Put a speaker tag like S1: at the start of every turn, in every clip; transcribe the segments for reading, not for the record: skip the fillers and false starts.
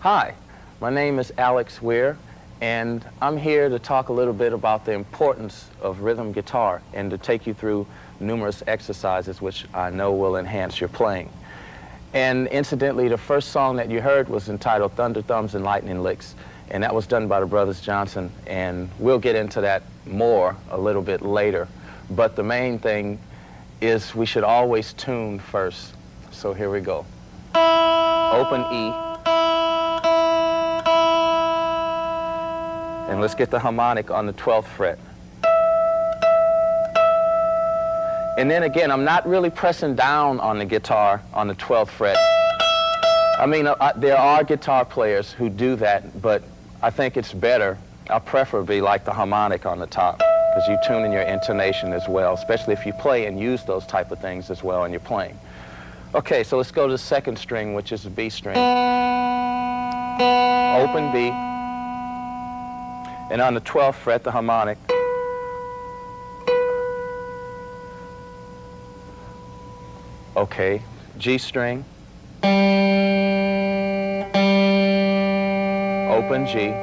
S1: Hi, my name is Alex Weir, and I'm here to talk a little bit about the importance of rhythm guitar and to take you through numerous exercises which I know will enhance your playing. And incidentally, the first song that you heard was entitled Thunder Thumbs and Lightning Licks, and that was done by the Brothers Johnson, and we'll get into that more a little bit later. But the main thing is we should always tune first. So here we go. Open E. And let's get the harmonic on the 12th fret. And then again, I'm not really pressing down on the guitar on the 12th fret. I mean, there are guitar players who do that, but I think it's better. I preferably like the harmonic on the top, because you tune in your intonation as well, especially if you play and use those type of things as well in your playing. Okay, so let's go to the second string, which is the B string. Open B. And on the 12th fret, the harmonic. Okay, G string. Open G.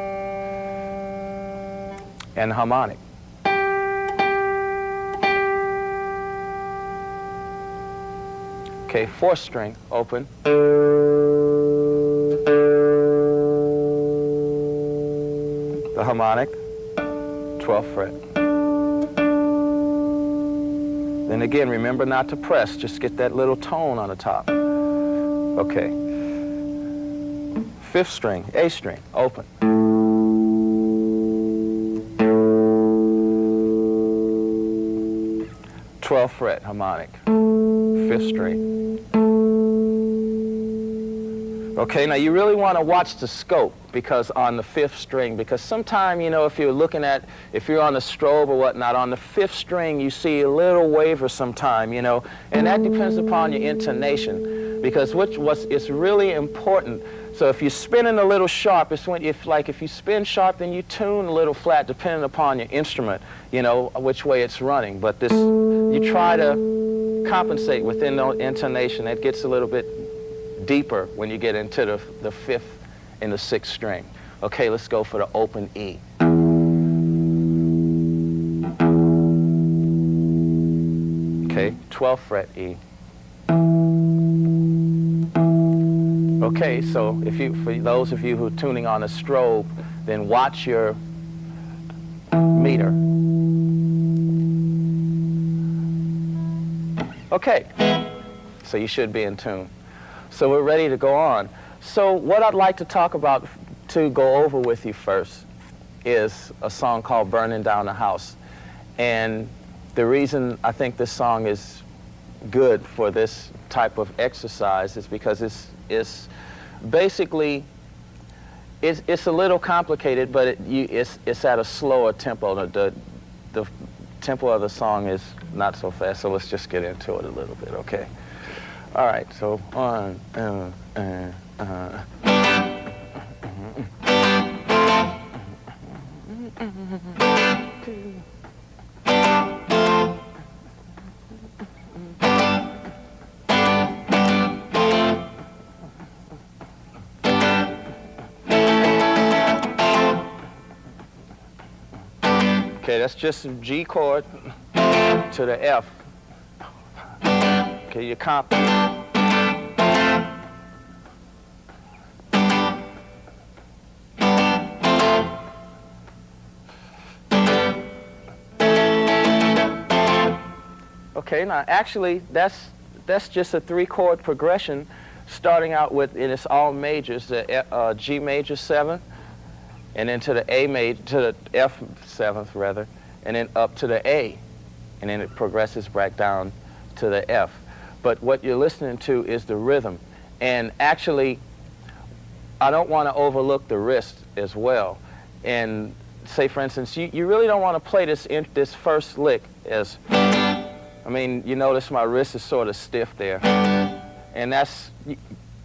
S1: And harmonic. Okay, 4th string, open. The harmonic, 12th fret. Then again, remember not to press, just get that little tone on the top. Okay. 5th string, A string, open. 12th fret, harmonic, 5th string. Okay, now you really want to watch the scope because on the 5th string, because sometime, you know, if you're on the strobe or whatnot, on the 5th string you see a little waver sometime, you know, and that depends upon your intonation, because it's really important. So if you're spinning a little sharp, it's when if you spin sharp, then you tune a little flat depending upon your instrument, you know, which way it's running. But this, you try to compensate within the intonation. It gets a little bit deeper when you get into the 5th and the 6th string. Okay, let's go for the open E. Okay, 12th fret E. Okay, so for those of you who are tuning on a strobe, then watch your meter. Okay, so you should be in tune. So we're ready to go on. So what I'd like to talk about, to go over with you first, is a song called Burning Down the House. And the reason I think this song is good for this type of exercise is because it's basically, It's a little complicated, but it's at a slower tempo. The tempo of the song is not so fast, so let's just get into it a little bit, okay? All right, so one, okay, that's just a G chord to the F. Okay, your comp. Okay, now actually that's just a 3-chord progression, starting out with, and it's all majors, the G major 7, and then to the A major, to the F 7th rather, and then up to the A, and then it progresses back down to the F. But what you're listening to is the rhythm, and actually I don't want to overlook the wrist as well. And say, for instance, you really don't want to play this first lick as, I mean, you notice my wrist is sort of stiff there, and that's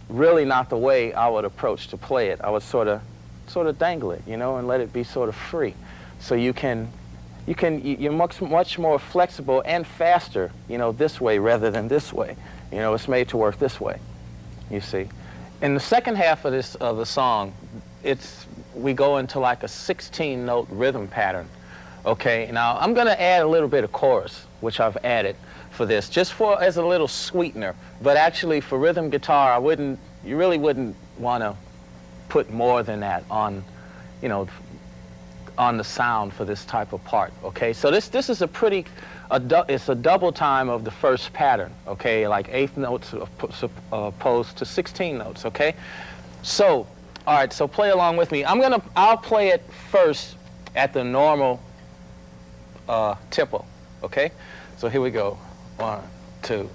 S1: really not the way I would approach to play it. I would sort of dangle it, you know, and let it be sort of free, so you're much more flexible and faster, you know, this way rather than this way. You know, it's made to work this way, you see. In the second half of the song, we go into like a 16-note rhythm pattern. Okay, now I'm going to add a little bit of chorus, which I've added for this, just as a little sweetener. But actually, for rhythm guitar, you really wouldn't want to put more than that on, you know, on the sound for this type of part. Okay, so this is it's a double time of the first pattern. Okay, like 8th notes opposed to 16 notes. Okay, so all right, so play along with me. I'll play it first at the normal tempo, okay? So here we go. 1, 2,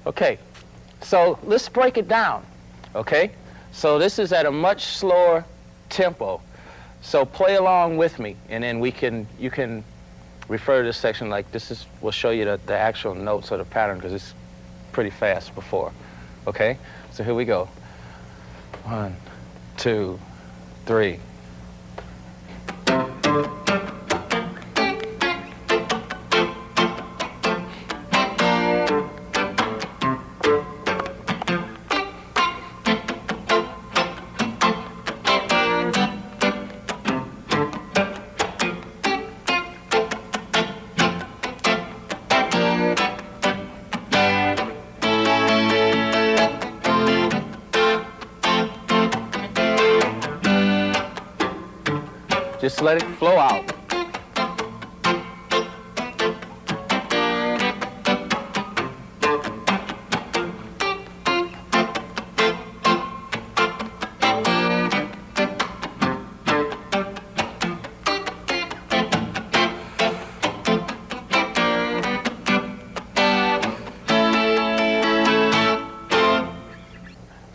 S1: Okay, so let's break it down, okay? So this is at a much slower tempo. So play along with me, and then you can refer to this section like we'll show you the actual notes of the pattern, because it's pretty fast before, okay? So here we go. 1, 2, 3. Just let it flow out.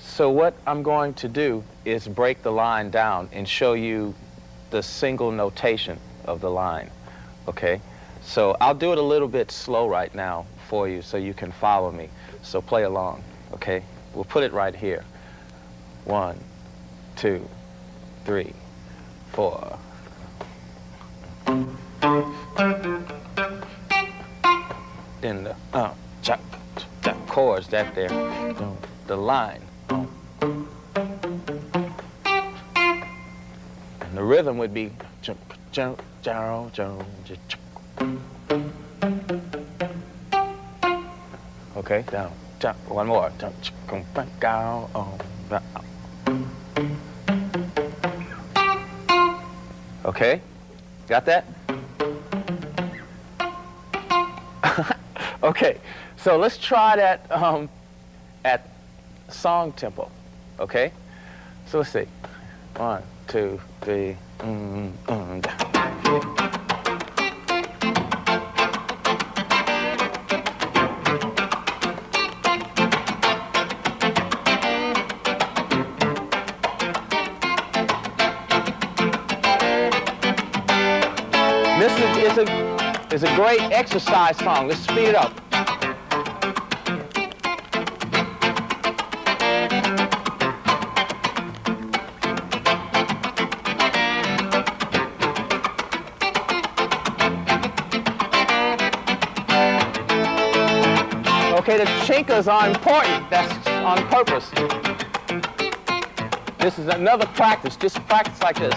S1: So what I'm going to do is break the line down and show you the single notation of the line, okay? So I'll do it a little bit slow right now for you so you can follow me. So play along, okay? We'll put it right here. 1, 2, 3, 4. Then the chords, that there, the line. And the rhythm would be Okay, down, down, one more. Down, down, down. Okay, got that? Okay, so let's try that at song tempo, okay? So let's see. 1, 2, 3, down. This is a great exercise song. Let's speed it up. Okay, the chinkas are important. That's on purpose. This is another practice. Just practice like this.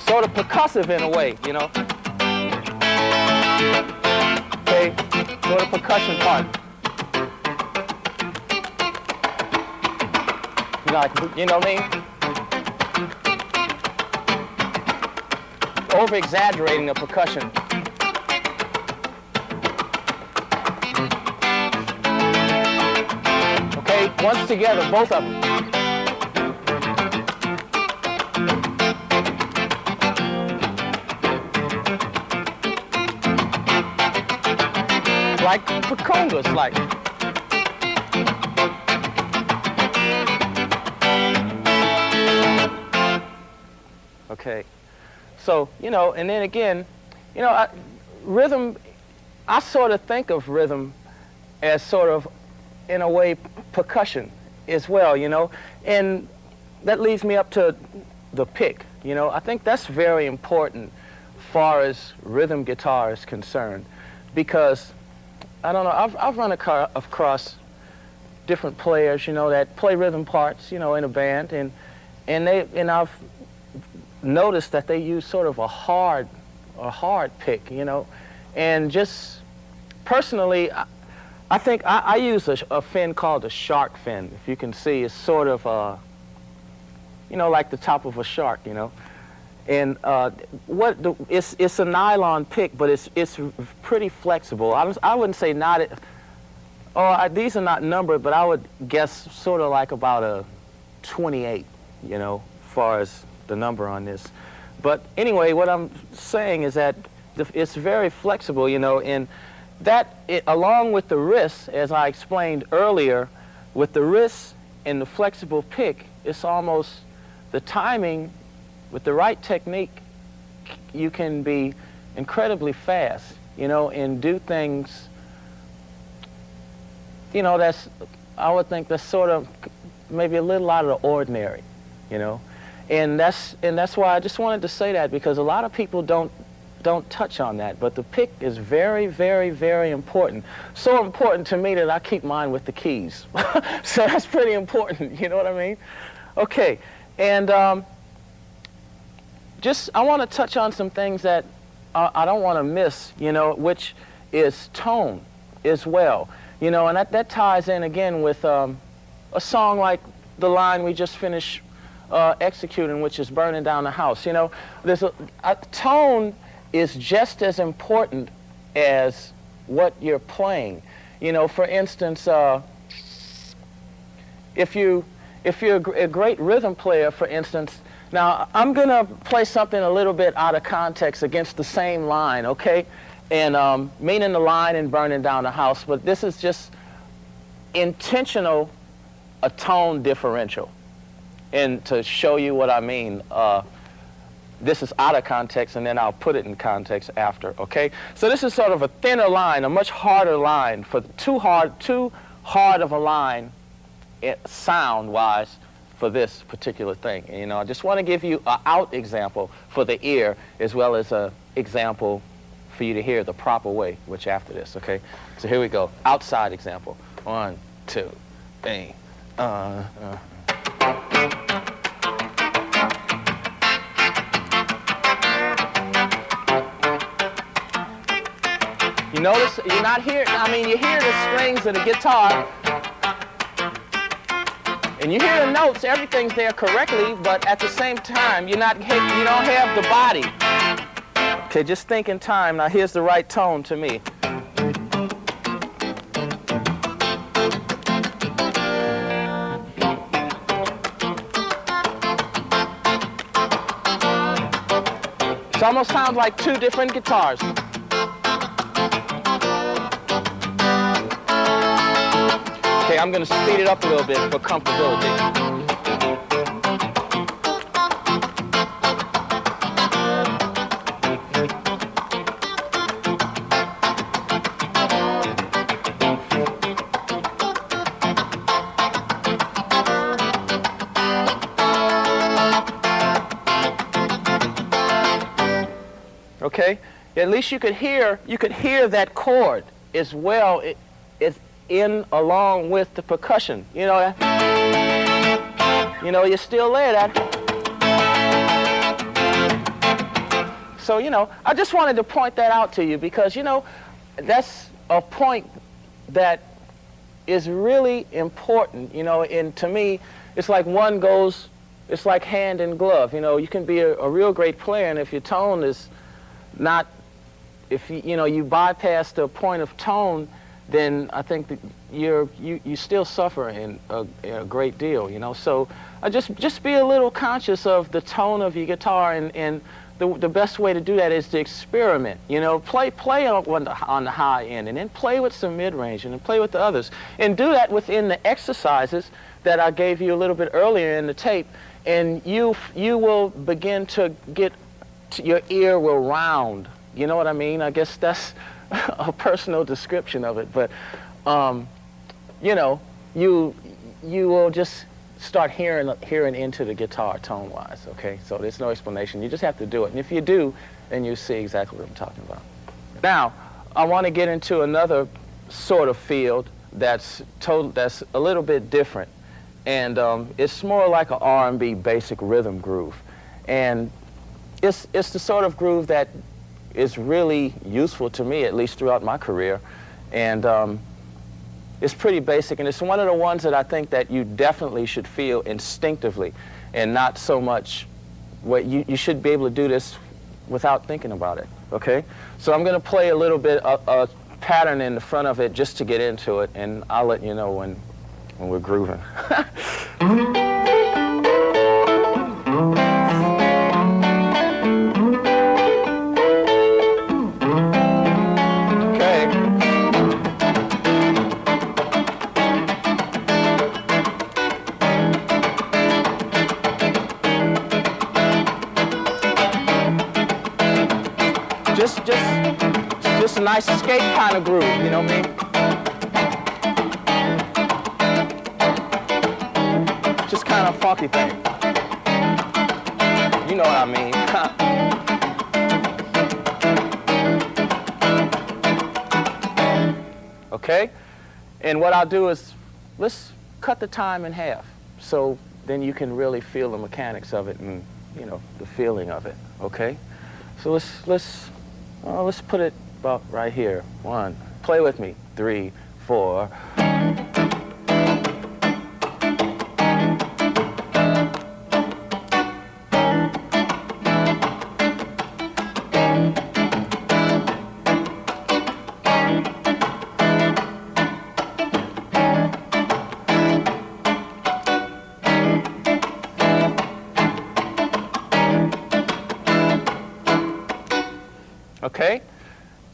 S1: Sort of percussive in a way, you know. Okay, sort of percussion part. You know what I mean? Over-exaggerating the percussion. Okay, once together, both of them. Like congas, like. Okay, so, you know, and then again, you know, rhythm, I sort of think of rhythm as sort of, in a way, percussion as well, you know, and that leads me up to the pick, you know. I think that's very important as far as rhythm guitar is concerned, because I don't know, I've run across different players, you know, that play rhythm parts, you know, in a band, and I've noticed that they use sort of a hard pick, you know, and just personally, I think I use a fin called a shark fin. If you can see, it's sort of you know, like the top of a shark, you know. And it's a nylon pick, but it's pretty flexible. I wouldn't say not. These are not numbered, but I would guess sort of like about a 28, you know, as far as the number on this. But anyway, what I'm saying is that it's very flexible, you know, and that along with the wrist, as I explained earlier, with the wrist and the flexible pick, it's almost the timing. With the right technique, you can be incredibly fast, you know, and do things, you know, I would think that's sort of maybe a little out of the ordinary, you know. And that's why I just wanted to say that, because a lot of people don't touch on that. But the pick is very, very, very important. So important to me that I keep mine with the keys. So that's pretty important, you know what I mean? Okay, and I want to touch on some things that I don't want to miss, you know, which is tone as well. You know, and that ties in again with a song like the line we just finished executing, which is Burning Down the House. You know, there's tone is just as important as what you're playing. You know, for instance, if you're a great rhythm player, for instance. Now, I'm going to play something a little bit out of context against the same line, okay? And meaning the line in Burning Down the House, but this is just intentional, a tone differential. And to show you what I mean, this is out of context, and then I'll put it in context after, okay? So this is sort of a thinner line, a much harder line, for too hard of a line, sound-wise, for this particular thing. And, you know, I just want to give you an out example for the ear, as well as an example for you to hear the proper way, which after this, okay? So here we go. Outside example. 1, 2, 3. You notice you're not hearing, I mean, you hear the strings of the guitar, and you hear the notes, everything's there correctly, but at the same time, you don't have the body. Okay, just think in time. Now here's the right tone to me. It almost sounds like two different guitars. Okay, I'm going to speed it up a little bit for comfortability. Okay, at least you could hear that chord as well. It's in along with the percussion. You know, you're still there. So, I just wanted to point that out to you because, that's a point that is really important, and to me, it's like it's like hand in glove. You can be a real great player, and if your tone is not, if you bypass the point of tone, then I think that you still suffer in a great deal, So just be a little conscious of the tone of your guitar, and the best way to do that is to experiment. Play on the high end, and then play with some mid-range, and then play with the others, and do that within the exercises that I gave you a little bit earlier in the tape, and you will begin to get. Your ear will round. You know what I mean? I guess that's a personal description of it, but you will just start hearing into the guitar tone-wise. Okay, so there's no explanation. You just have to do it, and if you do, then you see exactly what I'm talking about. Now, I want to get into another sort of field that's a little bit different, and it's more like an R&B basic rhythm groove, and it's the sort of groove that is really useful to me, at least throughout my career, and it's pretty basic, and it's one of the ones that I think that you definitely should feel instinctively, and not so much you should be able to do this without thinking about it. Okay, so I'm going to play a little bit a pattern in the front of it just to get into it, and I'll let you know when we're grooving. Just a nice skate kind of groove, you know what I mean? Just kind of funky thing. You know what I mean? Okay? And what I'll do is, let's cut the time in half, so then you can really feel the mechanics of it and, the feeling of it, okay? So let's put it about right here. 1, play with me. 3, 4. Okay?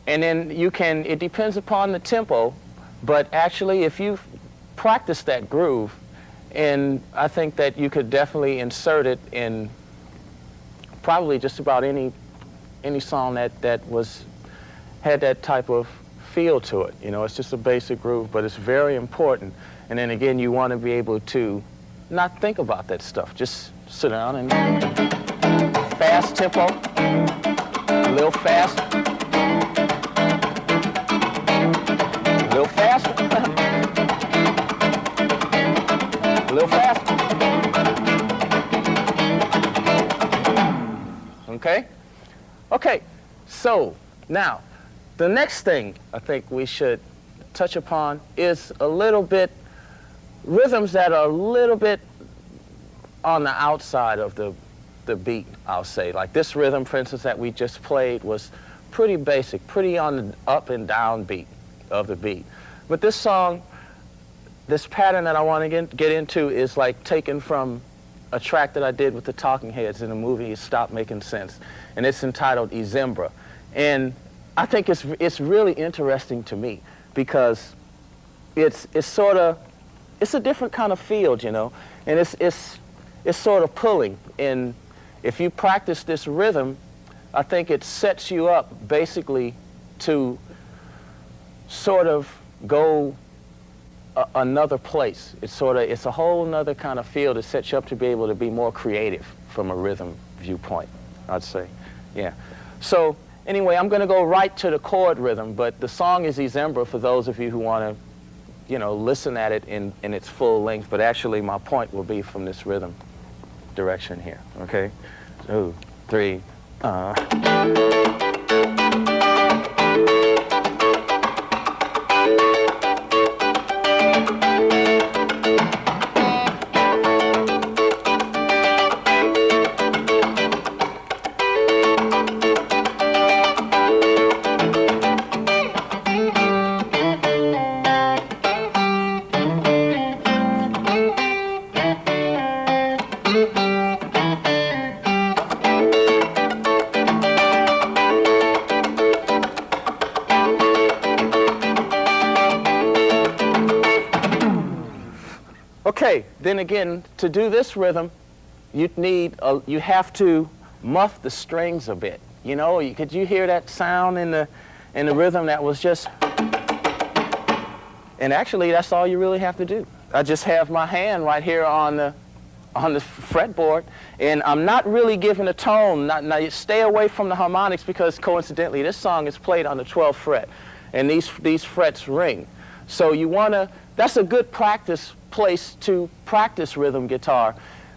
S1: And then it depends upon the tempo, but actually if you practice that groove, and I think that you could definitely insert it in probably just about any song that had that type of feel to it. It's just a basic groove, but it's very important. And then again, you want to be able to not think about that stuff. Just sit down and fast tempo, a little fast. A little faster. A little faster. Okay? Okay, so now, The next thing I think we should touch upon is a little bit rhythms that are a little bit on the outside of the beat, I'll say. Like this rhythm, for instance, that we just played was pretty basic, pretty on the up and down beat of the beat. But this song, this pattern that I want to get into is like taken from a track that I did with the Talking Heads in the movie Stop Making Sense, and it's entitled Izembra. And I think it's really interesting to me because it's a different kind of field, you know, and it's sort of pulling. And if you practice this rhythm, I think it sets you up basically to sort of go another place. It's a whole nother kind of field. It sets you up to be able to be more creative from a rhythm viewpoint, I'd say. Yeah. So anyway, I'm going to go right to the chord rhythm, but the song is Izembra for those of you who want to, you know, listen at it in its full length, but actually my point will be from this rhythm direction here, okay? 2, 3, Okay, then again, to do this rhythm, you have to muff the strings a bit. You know, could you hear that sound in the rhythm that was just, and actually that's all you really have to do. I just have my hand right here on the fretboard, and I'm not really giving a tone. Now you stay away from the harmonics because coincidentally this song is played on the 12th fret, and these frets ring. So that's a good practice place to practice rhythm guitar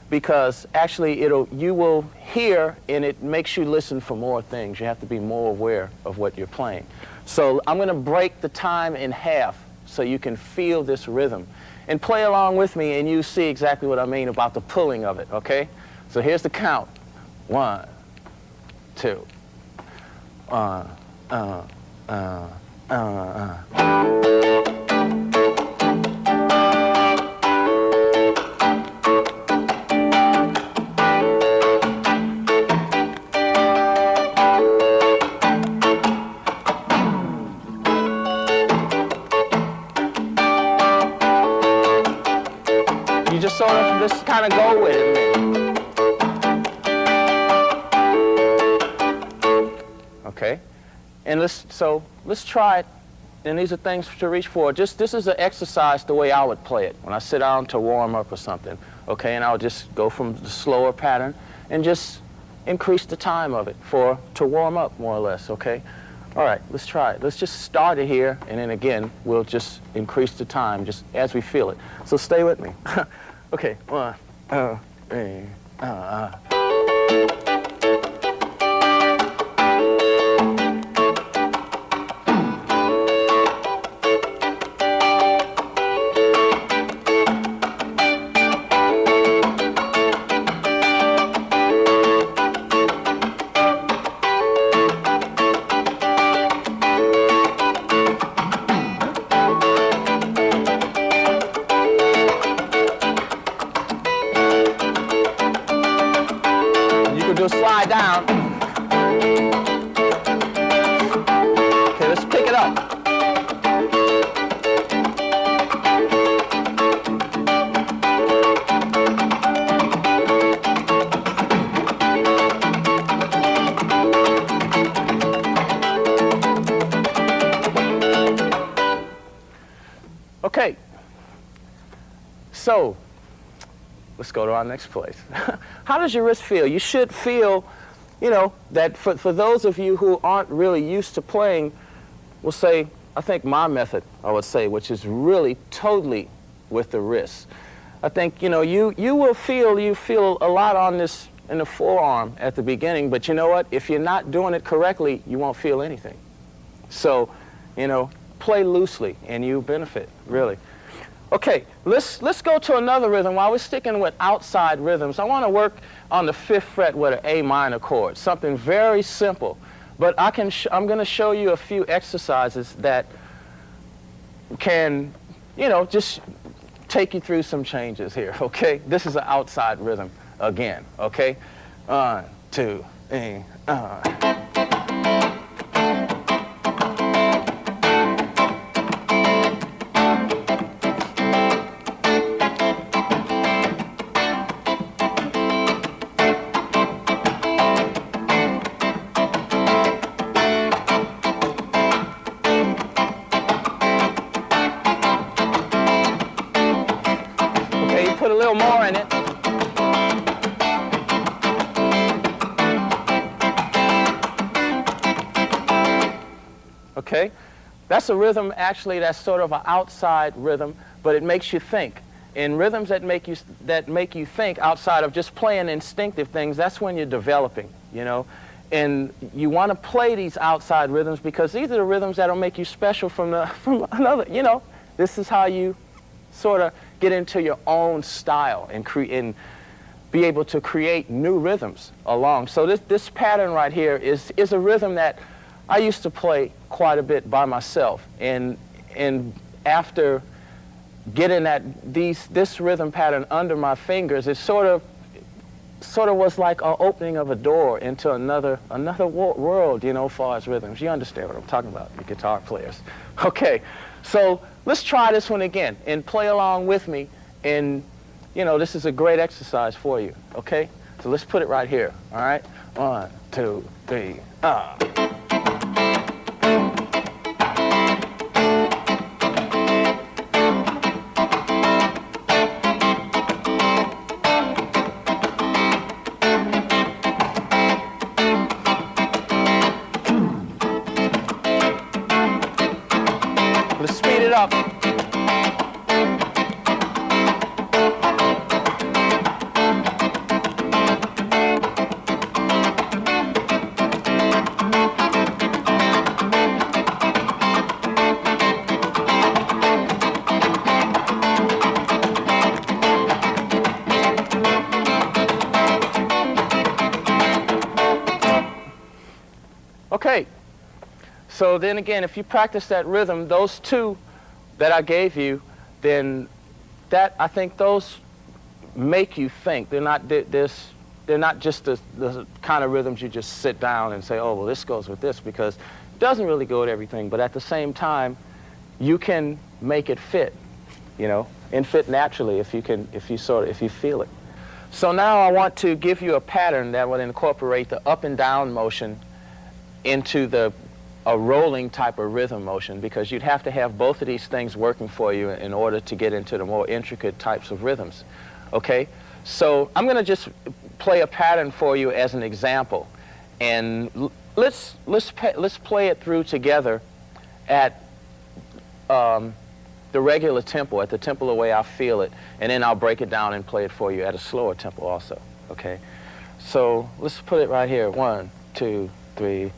S1: because actually you will hear and it makes you listen for more things. You have to be more aware of what you're playing. So I'm going to break the time in half so you can feel this rhythm and play along with me and you see exactly what I mean about the pulling of it, okay? So here's the count. 1, 2. You just sort of just kind of go with it. Okay, and let's try it. And these are things to reach for. This is an exercise the way I would play it when I sit down to warm up or something. Okay, and I'll just go from the slower pattern and just increase the time of it to warm up more or less. Okay. All right, let's try it. Let's just start it here, and then again, we'll just increase the time just as we feel it. So stay with me. Okay, 1, 2, 3, slide down. Okay, let's pick it up. Okay, so let's go to our next place. How does your wrist feel? You should feel, you know, that for those of you who aren't really used to playing, we'll say, I think my method, I would say, which is really totally with the wrist. I think, you know, you feel a lot on this in the forearm at the beginning, but you know what? If you're not doing it correctly, you won't feel anything. So, you know, play loosely and you benefit, really. Okay, let's go to another rhythm. While we're sticking with outside rhythms, I want to work on the 5th fret with an A minor chord, something very simple. But I'm going to show you a few exercises that can, you know, just take you through some changes here, okay? This is an outside rhythm again, okay? 1, 2, 3, put a little more in it. Okay, that's a rhythm actually that's sort of an outside rhythm, but it makes you think. In rhythms that make you think outside of just playing instinctive things, that's when you're developing, you know. And you want to play these outside rhythms because these are the rhythms that'll make you special from another, you know. This is how you sort of get into your own style and be able to create new rhythms along. So this pattern right here is a rhythm that I used to play quite a bit by myself, and after getting this rhythm pattern under my fingers, it sort of was like an opening of a door into another world, you know, as far as rhythms. You understand what I'm talking about, you guitar players. Okay, so let's try this one again and play along with me, and you know, this is a great exercise for you, okay? So let's put it right here, all right? 1, 2, 3, Let's speed it up. Okay, so then again, if you practice that rhythm, those two that I gave you, then I think those make you think. They're not just the kind of rhythms you just sit down and say, oh, well, this goes with this, because it doesn't really go with everything. But at the same time, you can make it fit, you know, and fit naturally if you feel it. So now I want to give you a pattern that would incorporate the up and down motion into a rolling type of rhythm motion, because you'd have to have both of these things working for you in order to get into the more intricate types of rhythms. Okay, so I'm going to just play a pattern for you as an example, and let's play it through together at the regular tempo, at the tempo the way I feel it, and then I'll break it down and play it for you at a slower tempo also. Okay, so let's put it right here. 1, 2, 3.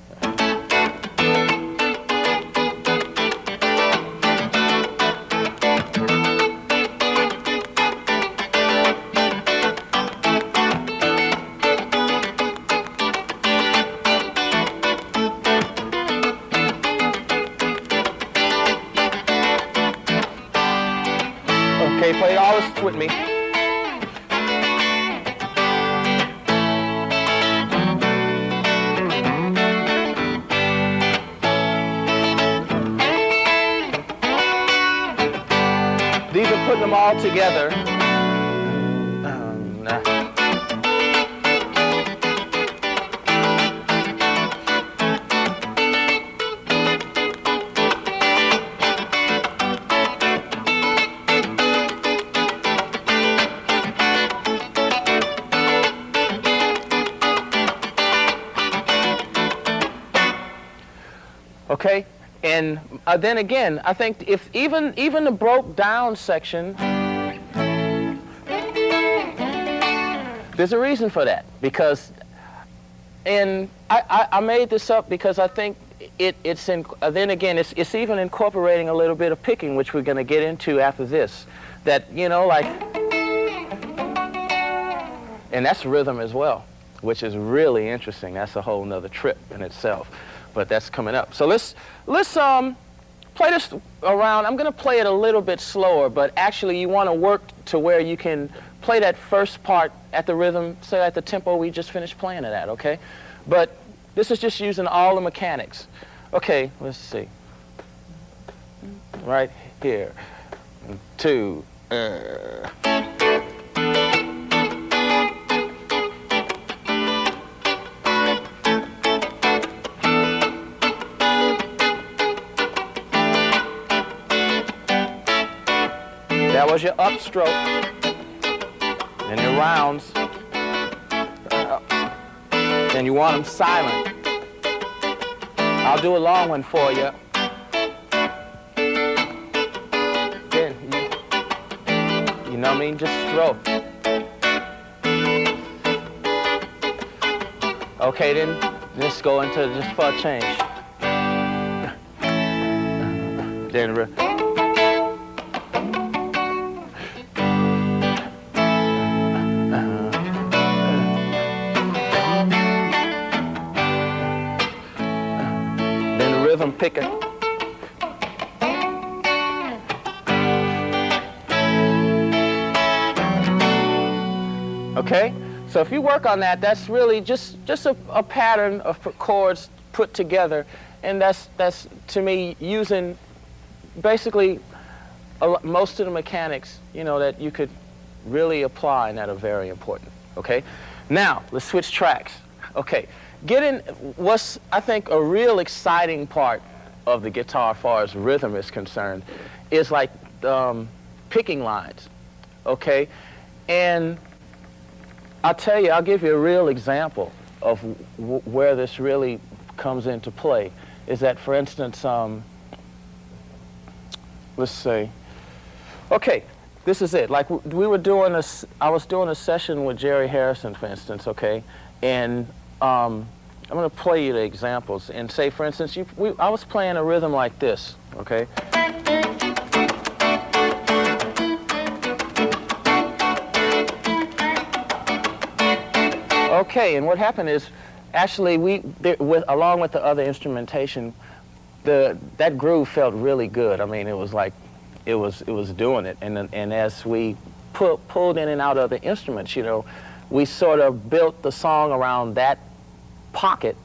S1: Okay, play all this with me. These are putting them all together. Okay, and then again, I think if even the broke down section, there's a reason for that, because, and I made this up because I think then again, it's even incorporating a little bit of picking, which we're going to get into after this. That, you know, like, and that's rhythm as well, which is really interesting. That's a whole nother trip in itself, but that's coming up. So let's play this around. I'm going to play it a little bit slower, but actually you want to work to where you can play that first part at the rhythm, say at the tempo we just finished playing it at, okay? But this is just using all the mechanics. Okay, let's see. Right here. 2. That was your upstroke. And your rounds. And you want them silent. I'll do a long one for you. Then, you know what I mean? Just stroke. Okay, then let's go into just for a change. Then rhythm picker. Okay? So if you work on that, that's really just a pattern of chords put together, and that's to me using basically most of the mechanics, you know, that you could really apply and that are very important. Okay? Now, let's switch tracks. Okay. What's, I think, a real exciting part of the guitar as far as rhythm is concerned is like picking lines, okay? And I'll tell you, I'll give you a real example of where this really comes into play. Is that, for instance, let's say, okay, this is it. Like we were doing I was doing a session with Jerry Harrison, for instance, okay? And I'm going to play you the examples and say, for instance, I was playing a rhythm like this, okay? Okay, and what happened is, actually, along with the other instrumentation, that groove felt really good. I mean, it was like, it was doing it. And as we pulled in and out of the instruments, you know, we sort of built the song around that pocket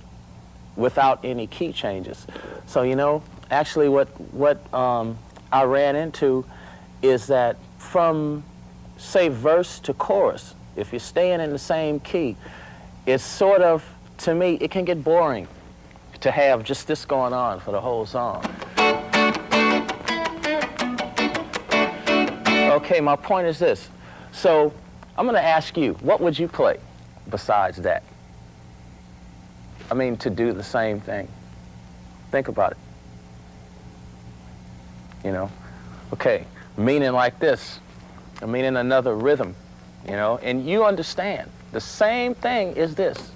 S1: without any key changes. So, you know, actually what I ran into is that from, say, verse to chorus, if you're staying in the same key, it's sort of, to me, it can get boring to have just this going on for the whole song. Okay, my point is this. So I'm going to ask you, what would you play besides that? I mean, to do the same thing. Think about it. You know? Okay, meaning like this, meaning another rhythm, you know? And you understand, the same thing is this.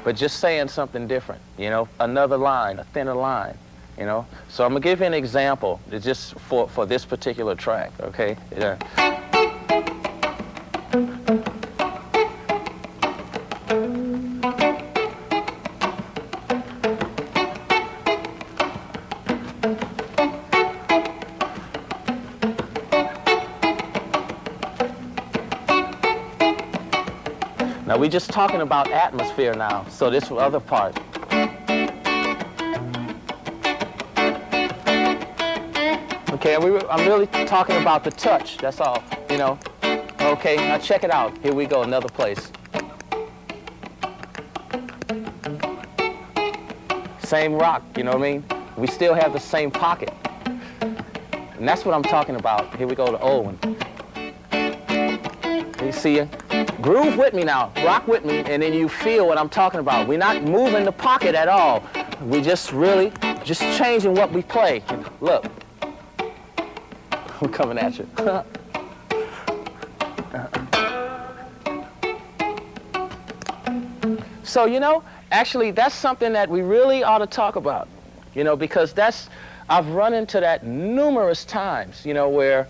S1: But just saying something different, you know? Another line, a thinner line, you know? So I'm going to give you an example just for this particular track, okay? Yeah. Now, we're just talking about atmosphere now, so this other part. Okay, I'm really talking about the touch, that's all, you know. Okay, now check it out. Here we go, another place. Same rock, you know what I mean? We still have the same pocket. And that's what I'm talking about. Here we go, the old one. You see it? Groove with me now, rock with me, and then you feel what I'm talking about. We're not moving the pocket at all. We just really, just changing what we play. Look, I'm coming at you. So, you know, actually, that's something that we really ought to talk about, you know, because I've run into that numerous times, you know, where,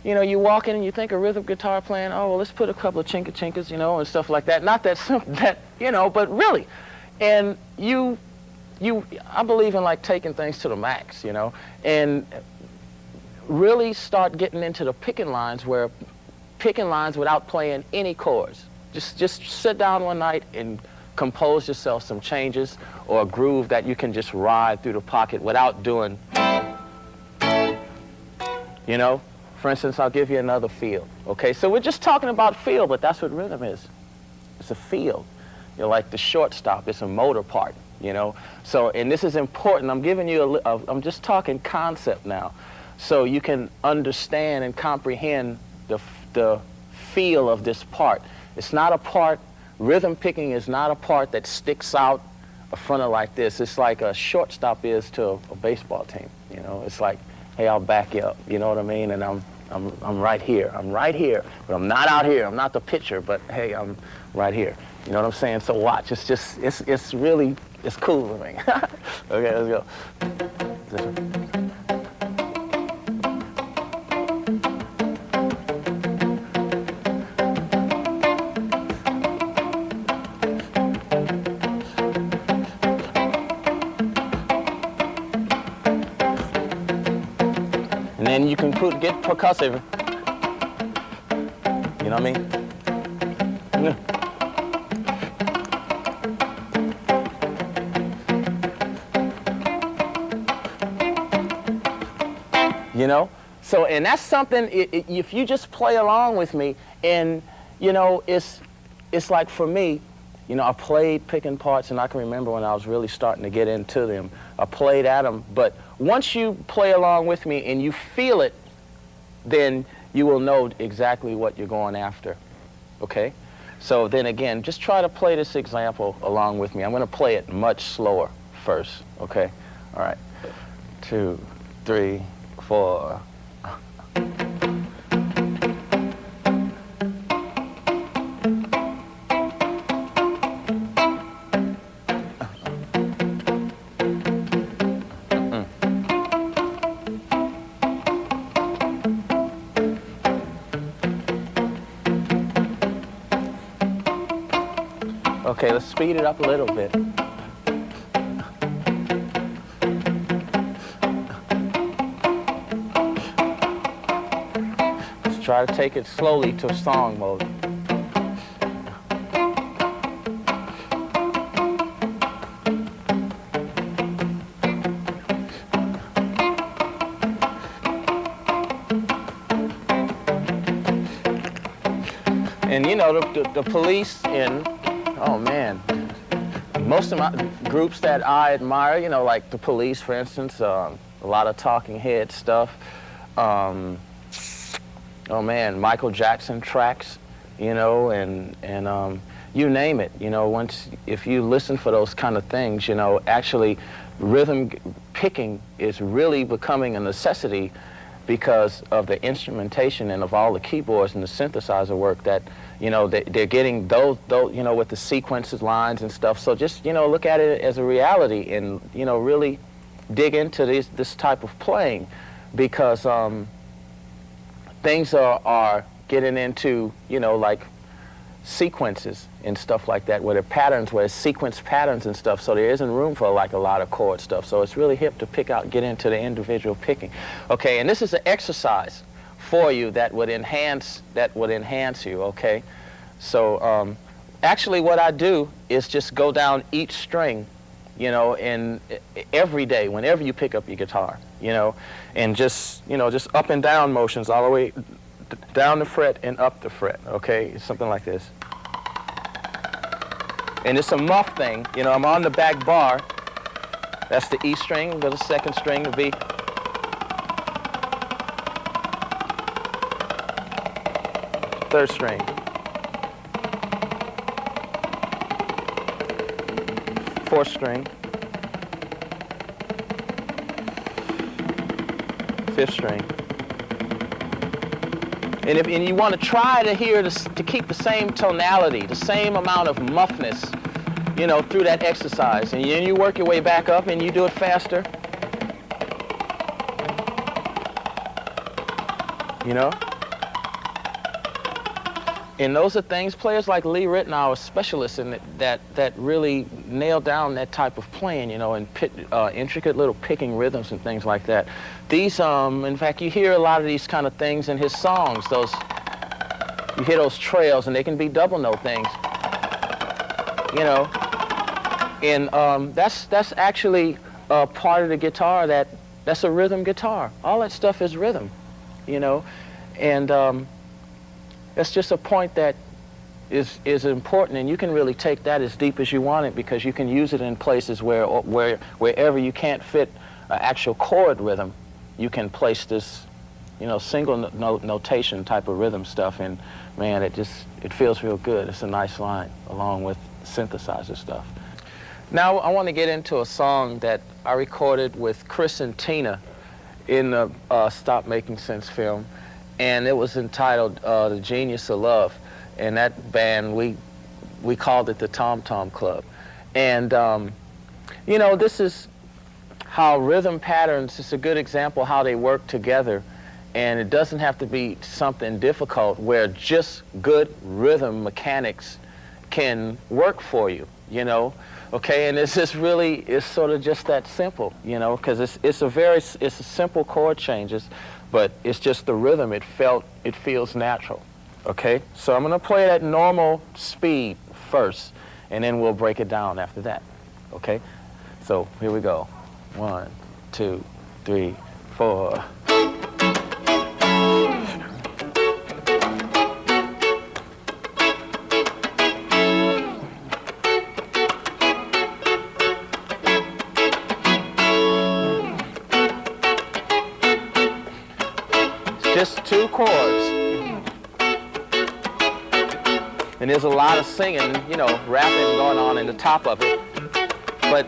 S1: you know, you walk in and you think a rhythm guitar playing, oh, well, let's put a couple of chinkas, you know, and stuff like that. Not that simple, you know, but really. And I believe in like taking things to the max, you know, and really start getting into the picking lines without playing any chords. Just sit down one night and compose yourself some changes or a groove that you can just ride through the pocket without doing, you know. For instance, I'll give you another feel. Okay, so we're just talking about feel, but that's what rhythm is. It's a feel. You're like the shortstop. It's a motor part, you know. So, and this is important. I'm giving you I'm just talking concept now, so you can understand and comprehend the feel of this part. It's not a part. Rhythm picking is not a part that sticks out a fronter like this. It's like a shortstop is to a baseball team. You know, it's like, hey, I'll back you up. You know what I mean? And I'm right here. I'm right here, but I'm not out here. I'm not the pitcher, but hey, I'm right here. You know what I'm saying? So watch. It's just, it's really, it's cool to me. Okay, let's go. And then you can get percussive. You know what I mean? Yeah. You know? So, and that's something, if you just play along with me, and, you know, it's like for me, you know, I played picking parts, and I can remember when I was really starting to get into them. I played at them, but once you play along with me and you feel it, then you will know exactly what you're going after, okay? So then again, just try to play this example along with me. I'm going to play it much slower first, okay? All right, 2, 3, 4. Okay, let's speed it up a little bit. Let's try to take it slowly to song mode. And you know, the police in, oh man, most of my groups that I admire, you know, like the Police, for instance, a lot of Talking Head stuff. Oh man, Michael Jackson tracks, you know, and you name it, you know. If you listen for those kind of things, you know, actually rhythm picking is really becoming a necessity because of the instrumentation and of all the keyboards and the synthesizer work that, you know, they're getting those, you know, with the sequences, lines and stuff. So just, you know, look at it as a reality and, you know, really dig into this type of playing, because things are getting into, you know, like sequences and stuff like that, where there are patterns, where it's sequence patterns and stuff, so there isn't room for like a lot of chord stuff. So it's really hip to pick out, get into the individual picking. Okay, and this is an exercise for you that would enhance you, okay? So actually what I do is just go down each string, you know, and every day, whenever you pick up your guitar, you know, and just, you know, just up and down motions all the way down the fret and up the fret, okay? It's something like this. And it's a muff thing, you know, I'm on the back bar. That's the E string, go to the second string, the B. Third string. Fourth string. Fifth string. And you want to try to hear this, to keep the same tonality, the same amount of muffness, you know, through that exercise. And then you work your way back up and you do it faster. You know? And those are things, players like Lee Ritenour are specialists in that really nail down that type of playing, you know, and intricate little picking rhythms and things like that. These, in fact, you hear a lot of these kind of things in his songs. You hear those trails, and they can be double note things, you know. And that's actually part of the guitar that's a rhythm guitar. All that stuff is rhythm, you know, and that's just a point that is important, and you can really take that as deep as you want it, because you can use it in places wherever you can't fit an actual chord rhythm, you can place this, you know, single notation type of rhythm stuff, and man, it feels real good. It's a nice line along with synthesizer stuff. Now I want to get into a song that I recorded with Chris and Tina in the Stop Making Sense film. And it was entitled The Genius of Love. And that band, we called it the Tom Tom Club. And, you know, this is how rhythm patterns, it's a good example how they work together. And it doesn't have to be something difficult, where just good rhythm mechanics can work for you, you know? Okay, and it's sort of just that simple, you know, because it's a simple chord changes, but it's just the rhythm. It feels natural. Okay, so I'm going to play it at normal speed first, and then we'll break it down after that. Okay, so here we go. 1, 2, 3, 4. Just 2 chords. And there's a lot of singing, you know, rapping going on in the top of it. But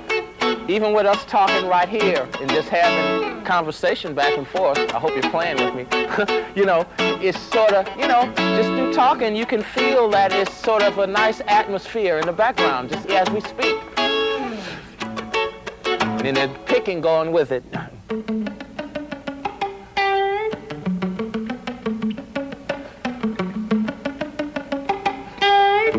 S1: even with us talking right here and just having conversation back and forth, I hope you're playing with me, you know, it's sort of, you know, just through talking, you can feel that it's sort of a nice atmosphere in the background, just as we speak. And then the picking going with it.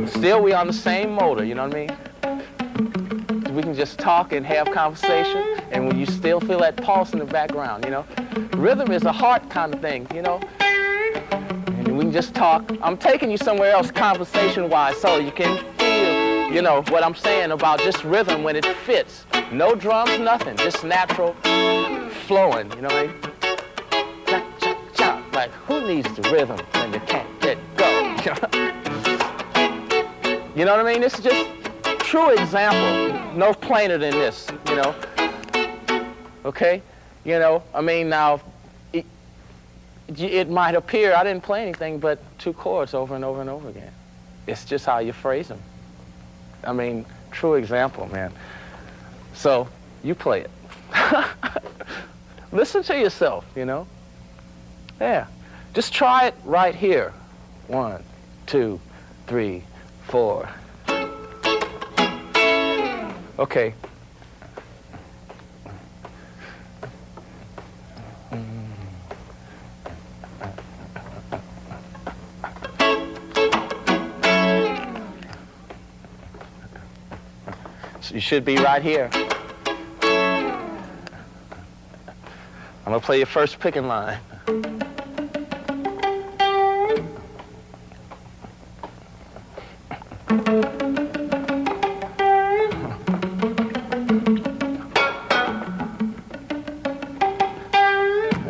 S1: Still, we on the same motor, you know what I mean? We can just talk and have conversation, and when you still feel that pulse in the background, you know? Rhythm is a heart kind of thing, you know? And we can just talk. I'm taking you somewhere else conversation-wise, so you can feel, you know, what I'm saying about just rhythm when it fits. No drums, nothing, just natural flowing, you know what I mean? Chop, chop, chop. Like, who needs the rhythm when you can't let go? You know what I mean? This is just a true example. No plainer than this, you know? Okay? You know, I mean, now, it might appear I didn't play anything but 2 chords over and over and over again. It's just how you phrase them. I mean, true example, man. So, you play it. Listen to yourself, you know? Yeah. Just try it right here. 1, 2, 3, 4. Okay. So you should be right here. I'm gonna play your first picking line.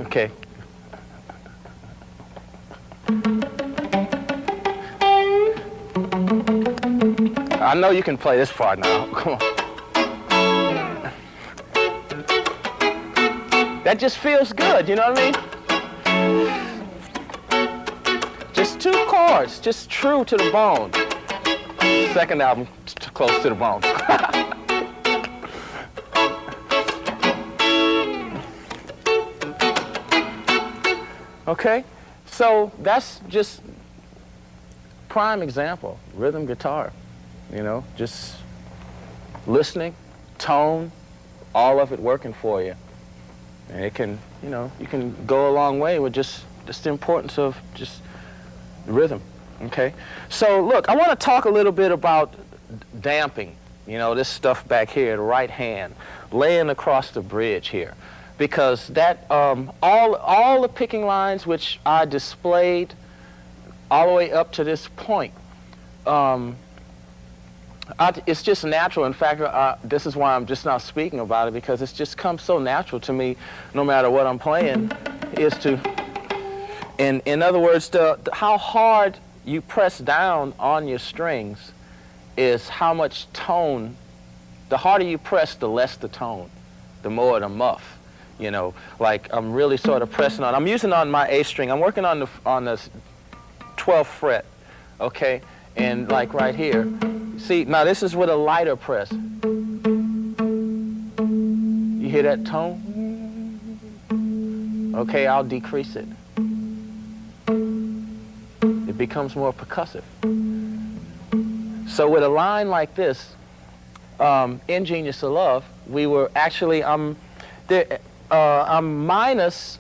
S1: Okay. I know you can play this part now. Come on. That just feels good, you know what I mean? Just 2 chords, just true to the bone. Second album, close to the bone. Okay, so that's just prime example, rhythm guitar, you know, just listening, tone, all of it working for you. And it can, you know, you can go a long way with just the importance of just rhythm, okay? So look, I want to talk a little bit about damping, you know, this stuff back here, the right hand, laying across the bridge here. Because that, all the picking lines which I displayed all the way up to this point, it's just natural. In fact, this is why I'm just not speaking about it, because it's just come so natural to me, no matter what I'm playing, is to, in other words, how hard you press down on your strings is how much tone. The harder you press, the less the tone, the more the muff. You know, like I'm really sort of pressing on. I'm using on my A string. I'm working on the 12th fret, okay? And like right here, see, now this is with a lighter press. You hear that tone? Okay, I'll decrease it. It becomes more percussive. So with a line like this, in Genius of Love, we were actually, I'm minus,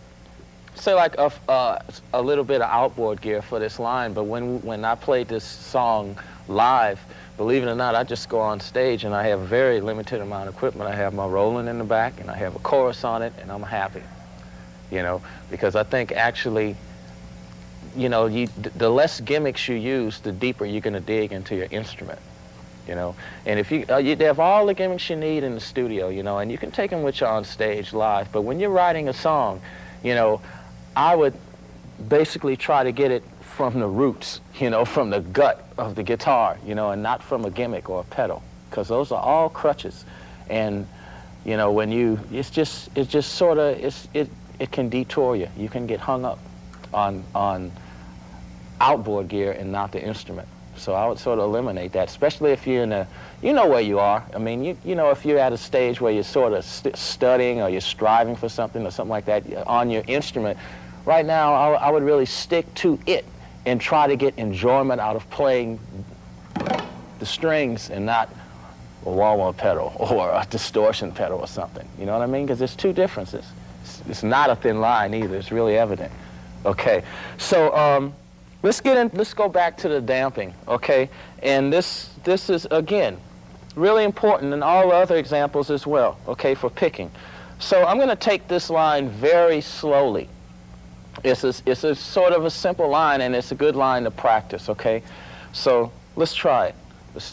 S1: say like a little bit of outboard gear for this line, but when I played this song live, believe it or not, I just go on stage and I have a very limited amount of equipment. I have my Roland in the back and I have a chorus on it and I'm happy, you know, because I think actually, you know, the less gimmicks you use, the deeper you're going to dig into your instrument. You know, and if you have all the gimmicks you need in the studio, you know, and you can take them with you on stage live, but when you're writing a song, you know, I would basically try to get it from the roots, you know, from the gut of the guitar, you know, and not from a gimmick or a pedal, because those are all crutches. And, you know, when it can detour you. You can get hung up on outboard gear and not the instrument. So I would sort of eliminate that, especially if you're you know where you are. I mean, you know, if you're at a stage where you're sort of studying or you're striving for something or something like that on your instrument, right now I would really stick to it and try to get enjoyment out of playing the strings and not a wah-wah pedal or a distortion pedal or something. You know what I mean? Because there's two differences. It's not a thin line either. It's really evident. Okay, so let's go back to the damping, okay? And this is, again, really important, and all the other examples as well, okay, for picking. So I'm going to take this line very slowly. It's a sort of a simple line, and it's a good line to practice, okay? So let's try it.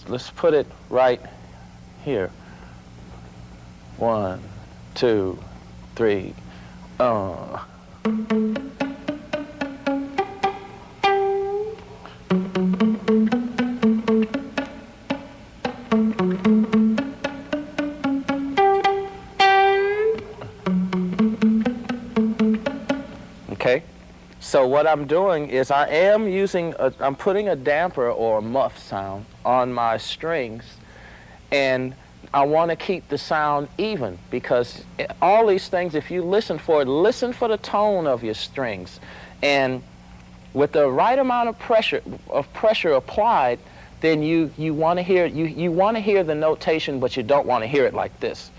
S1: Let's put it right here. 1, 2, 3. Okay, so what I'm doing is I'm putting a damper or a muff sound on my strings, and I want to keep the sound even, because all these things, if you listen for the tone of your strings, and with the right amount of pressure applied, then you want to hear you want to hear the notation, but you don't want to hear it like this.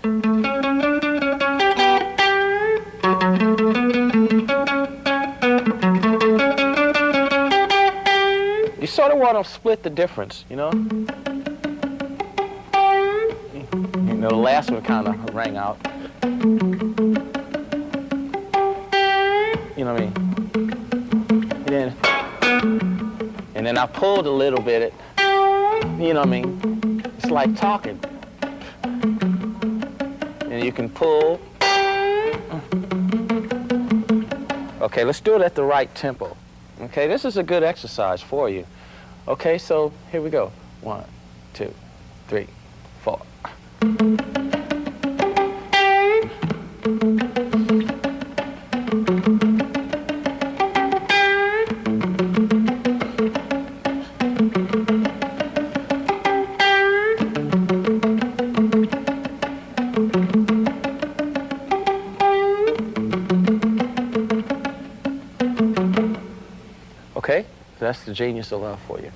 S1: You sort of want to split the difference, you know? You know, the last one kind of rang out. You know what I mean? And then I pulled a little bit, you know what I mean? It's like talking. And you can pull. Okay, let's do it at the right tempo. Okay, this is a good exercise for you. Okay, so here we go. 1, 2, 3, 4. Okay, so that's the Genius of Love for you.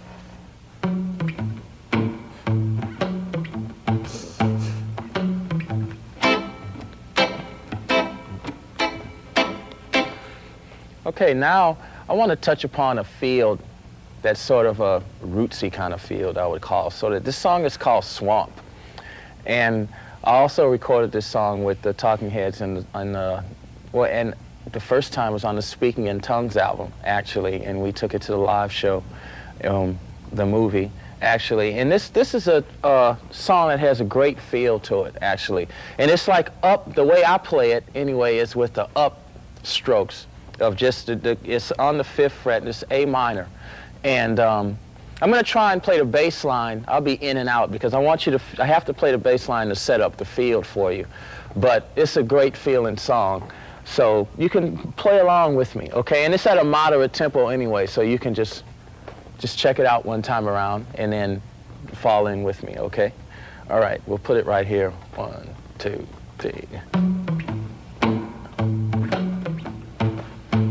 S1: Okay, now I want to touch upon a field that's sort of a rootsy kind of field, I would call. So that this song is called Swamp. And I also recorded this song with the Talking Heads, and the first time was on the Speaking in Tongues album, actually, and we took it to the live show, the movie, actually. And this is a song that has a great feel to it, actually. And it's like up, the way I play it, anyway, is with the up strokes of just, it's on the 5th fret, and it's A minor. And I'm going to try and play the bass line. I'll be in and out because I want you to, I have to play the bass line to set up the field for you. But it's a great feeling song. So you can play along with me, okay? And it's at a moderate tempo anyway, so you can just check it out one time around and then fall in with me, okay? All right, we'll put it right here. 1, 2, 3.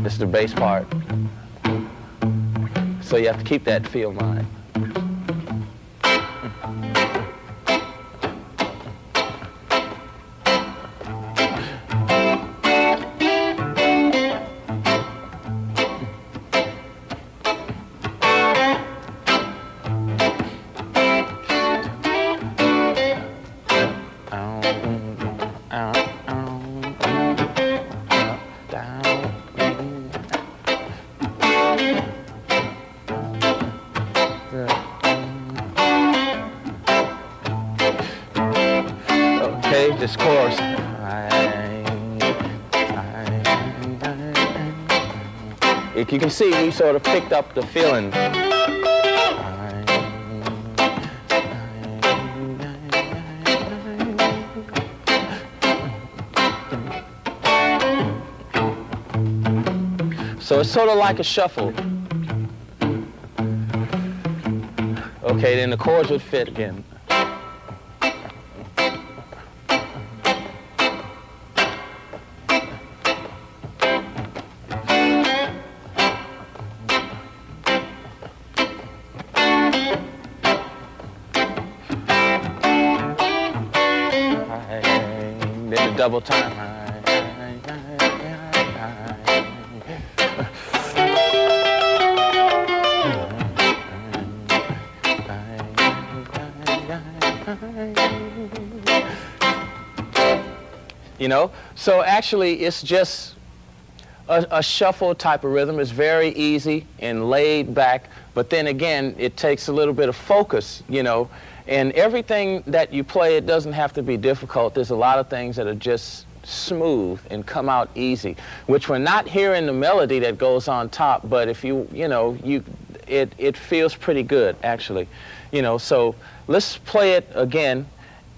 S1: This is the bass part. So you have to keep that feel in mind. This chorus. If you can see, we sort of picked up the feeling. So it's sort of like a shuffle. Okay, then the chords would fit again. Double time. You know, so actually it's just a shuffle type of rhythm. It's very easy and laid back, but then again, it takes a little bit of focus, you know. And everything that you play, it doesn't have to be difficult. There's a lot of things that are just smooth and come out easy, which we're not hearing the melody that goes on top, but if you know, it feels pretty good, actually. You know, so let's play it again,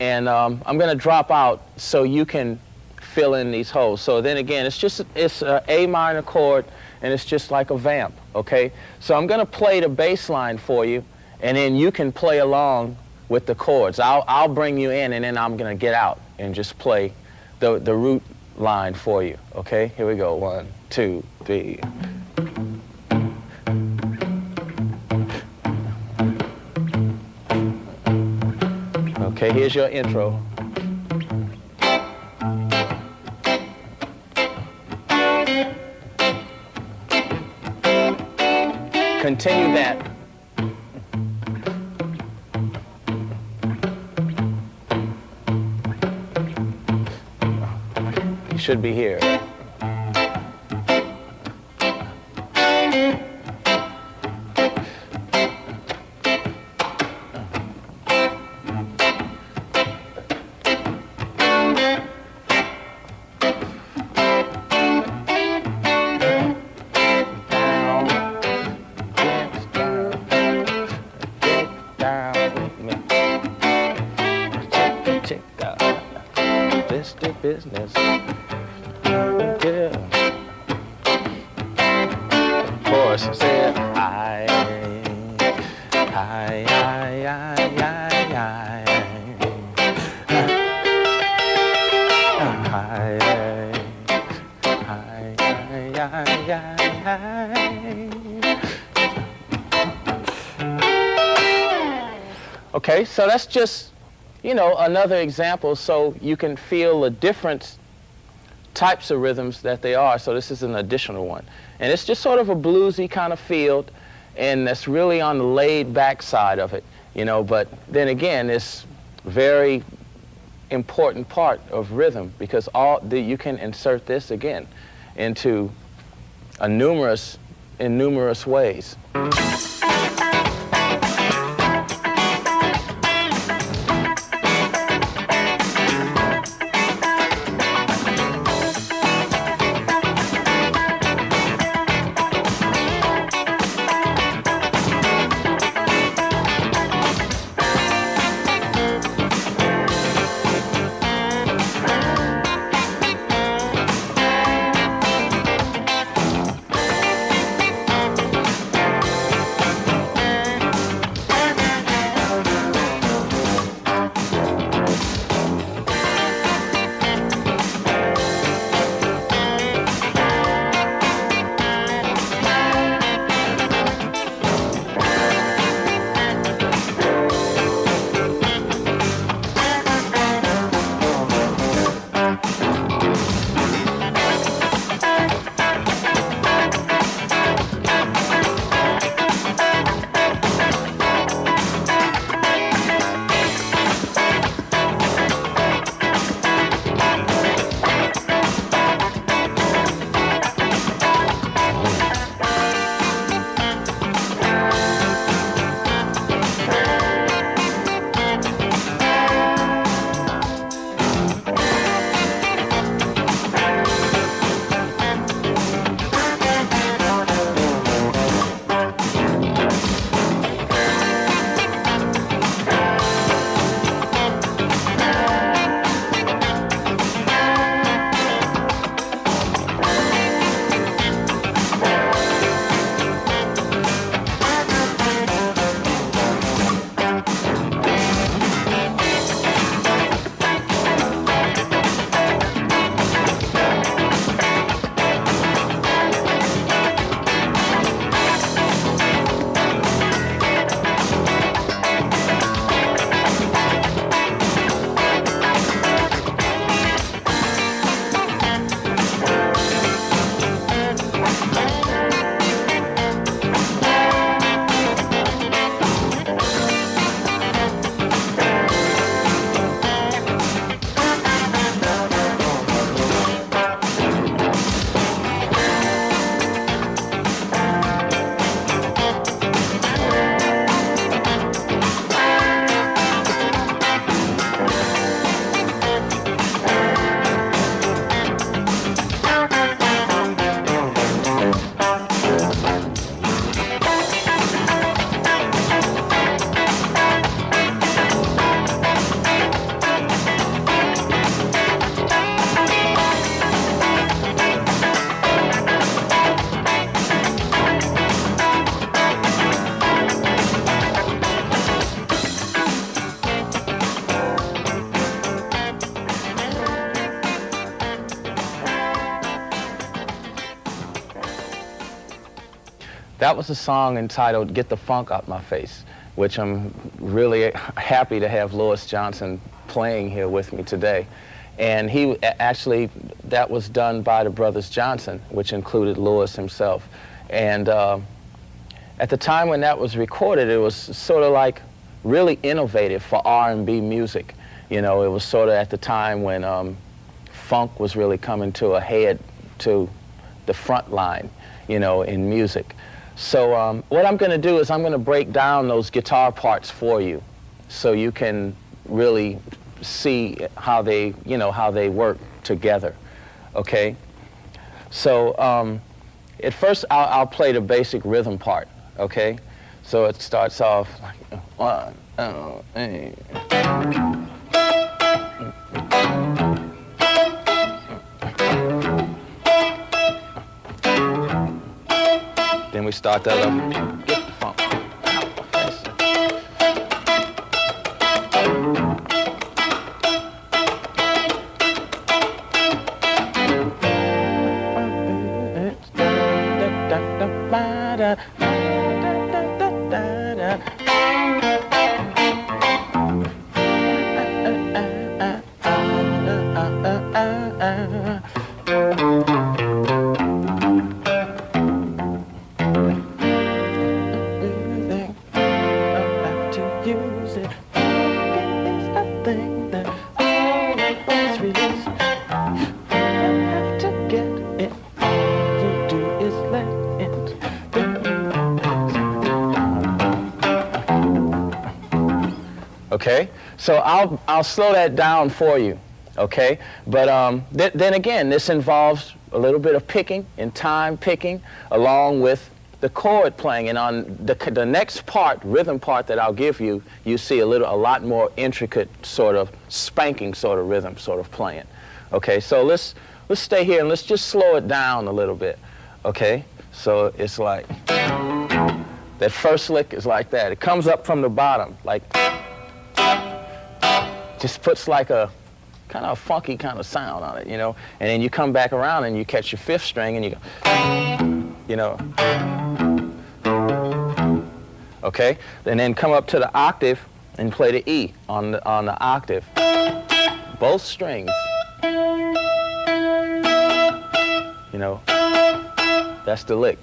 S1: and I'm going to drop out so you can fill in these holes. So then again, it's an A minor chord, and it's just like a vamp, okay? So I'm going to play the bass line for you, and then you can play along with the chords. I'll bring you in, and then I'm going to get out and just play the root line for you, okay? Here we go. 1, 2, 3. Okay, here's your intro. Continue that. Should be here. Check out this the business. Chorus said, hi, hi, hi, hi, hi, Okay, so that's just, you know, another example so you can feel the difference types of rhythms that they are, so this is an additional one. And it's just sort of a bluesy kind of field, and that's really on the laid-back side of it, you know, but then again, it's very important part of rhythm, because you can insert this again into in numerous ways. That was a song entitled Get the Funk Out My Face, which I'm really happy to have Louis Johnson playing here with me today. And he actually, that was done by the Brothers Johnson, which included Louis himself. And at the time when that was recorded, it was sort of like really innovative for R&B music. You know, it was sort of at the time when funk was really coming to a head, to the front line, you know, in music. So what I'm going to do is I'm going to break down those guitar parts for you so you can really see how they, you know, how they work together, okay? So at first I'll play the basic rhythm part, okay? So it starts off like 1, 2, 3. Then we start that up. Get the funk out my face. Okay, so I'll slow that down for you, okay? But then again, this involves a little bit of picking and time picking along with the chord playing. And on the next part, rhythm part that I'll give you, you see a lot more intricate sort of spanking sort of rhythm sort of playing. Okay, so let's stay here and let's just slow it down a little bit, okay? So it's like, that first lick is like that. It comes up from the bottom, like, just puts like a kind of a funky kind of sound on it, you know? And then you come back around and you catch your fifth string and you go, you know. Okay? And then come up to the octave and play the E on the octave. Both strings. You know, that's the lick.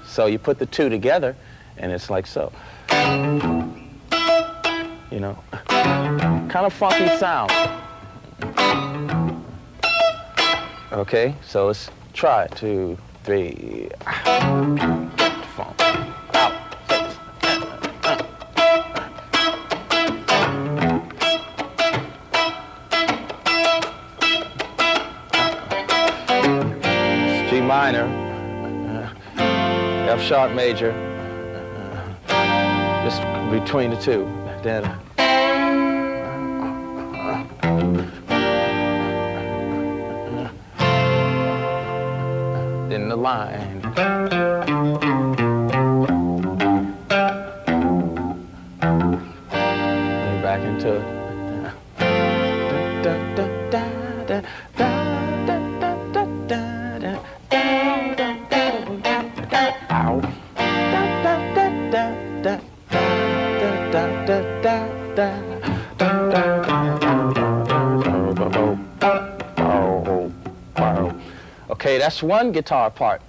S1: So you put the two together and it's like so. You know, kind of funky sound. Okay, so let's try it. 2, 3. Funk. Out. 6. G minor, F sharp major, just between the two. Then in the line. And back into it. Okay, that's one guitar part.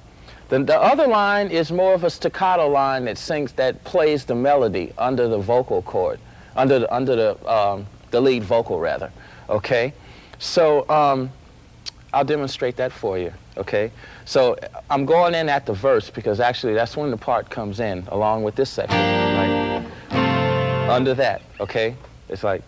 S1: The other line is more of a staccato line that plays the melody under the vocal chord, under the lead vocal rather. Okay, so I'll demonstrate that for you. Okay, so I'm going in at the verse because actually that's when the part comes in along with this section. Right? Under that. Okay, it's like.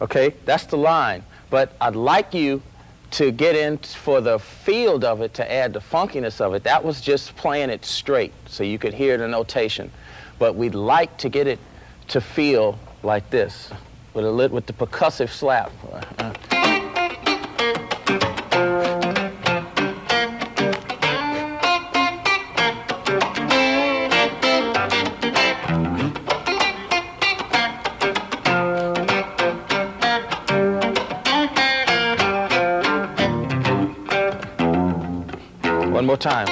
S1: Okay, that's the line, but I'd like you to get in for the field of it, to add the funkiness of it. That was just playing it straight, so you could hear the notation. But we'd like to get it to feel like this, with the percussive slap. One more time.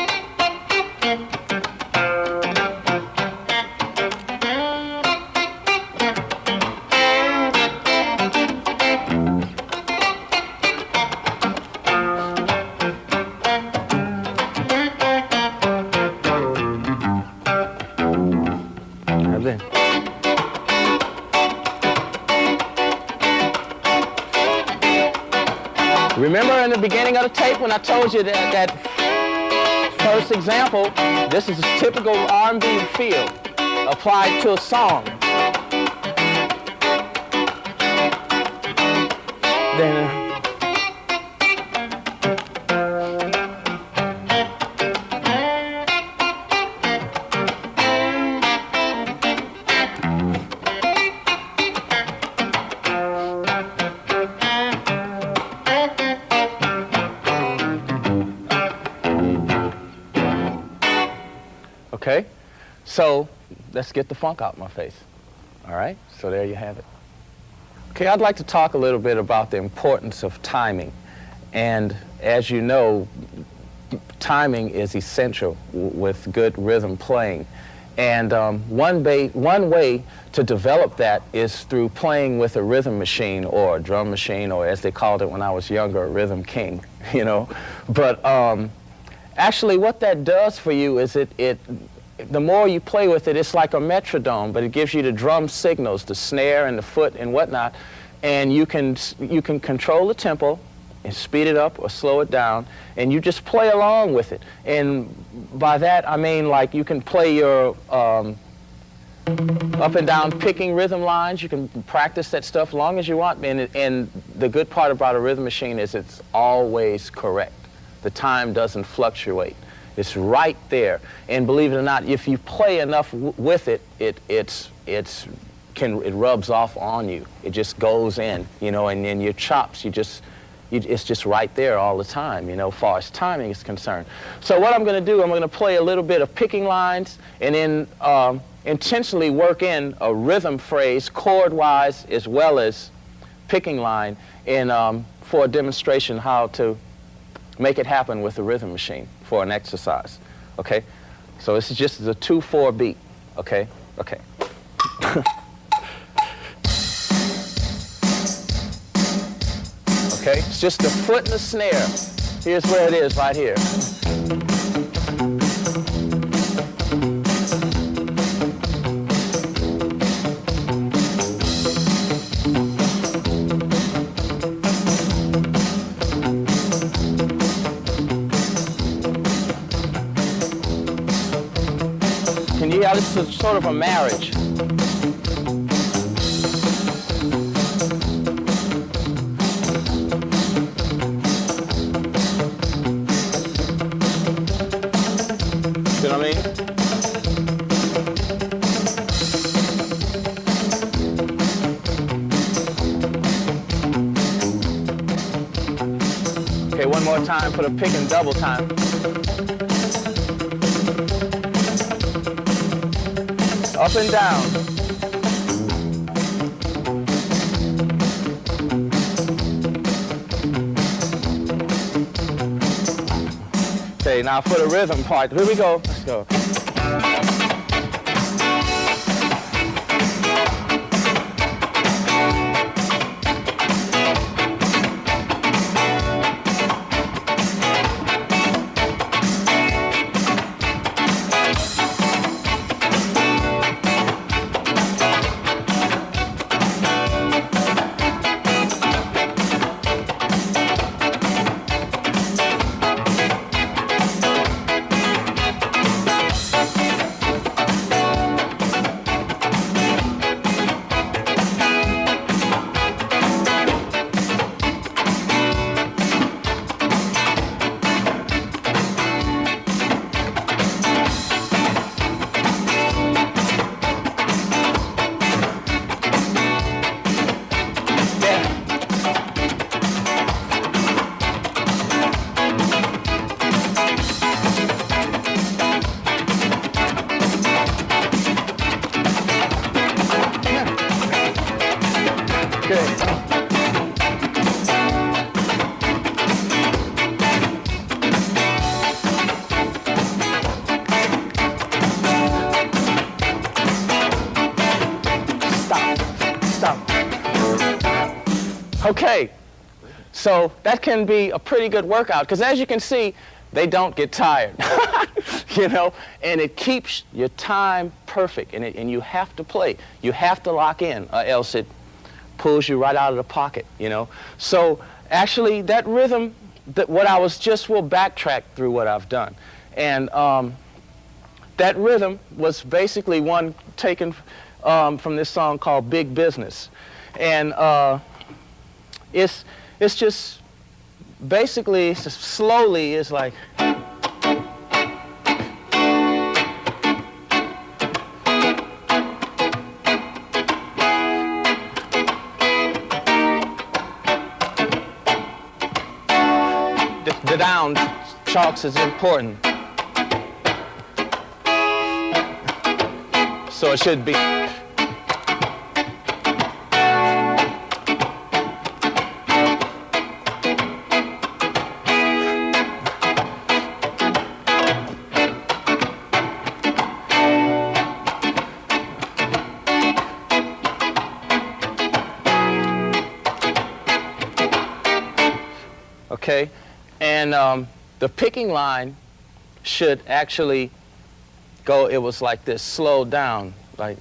S1: And then. Remember in the beginning of the tape when I told you that first example, this is a typical R&B feel applied to a song. Then Okay? So let's get the funk out my face. All right? So there you have it. Okay, I'd like to talk a little bit about the importance of timing. And as you know, timing is essential with good rhythm playing. And one way to develop that is through playing with a rhythm machine or a drum machine, or as they called it when I was younger, a rhythm king, you know. But actually what that does for you is the more you play with it, it's like a metronome, but it gives you the drum signals, the snare and the foot and whatnot, and you can control the tempo and speed it up or slow it down, and you just play along with it. And by that I mean, like, you can play your up and down picking rhythm lines. You can practice that stuff long as you want, and the good part about a rhythm machine is it's always correct. The time doesn't fluctuate. It's right there, and believe it or not, if you play enough with it, it rubs off on you. It just goes in, you know, and then your chops, it's just right there all the time, you know, as far as timing is concerned. So what I'm going to do, I'm going to play a little bit of picking lines, and then intentionally work in a rhythm phrase, chord-wise as well as picking line, and for a demonstration how to make it happen with the rhythm machine for an exercise. Okay? So this is just a 2/4 beat. Okay? Okay. Okay? It's just the foot and the snare. Here's where it is, right here. Yeah, this is sort of a marriage. You know what I mean? Okay, one more time for the pick and double time. Up and down. Okay, now for the rhythm part. Here we go. Let's go. Okay, so that can be a pretty good workout, because as you can see, they don't get tired, you know, and it keeps your time perfect, and you have to play. You have to lock in, or else it pulls you right out of the pocket, you know. So actually, that rhythm, we'll backtrack through what I've done. And that rhythm was basically one taken from this song called Big Business. And it's just basically, slowly, it's like. The down chalks is important. So it should be. Okay, and the picking line should actually go, it was like this, slow down, like.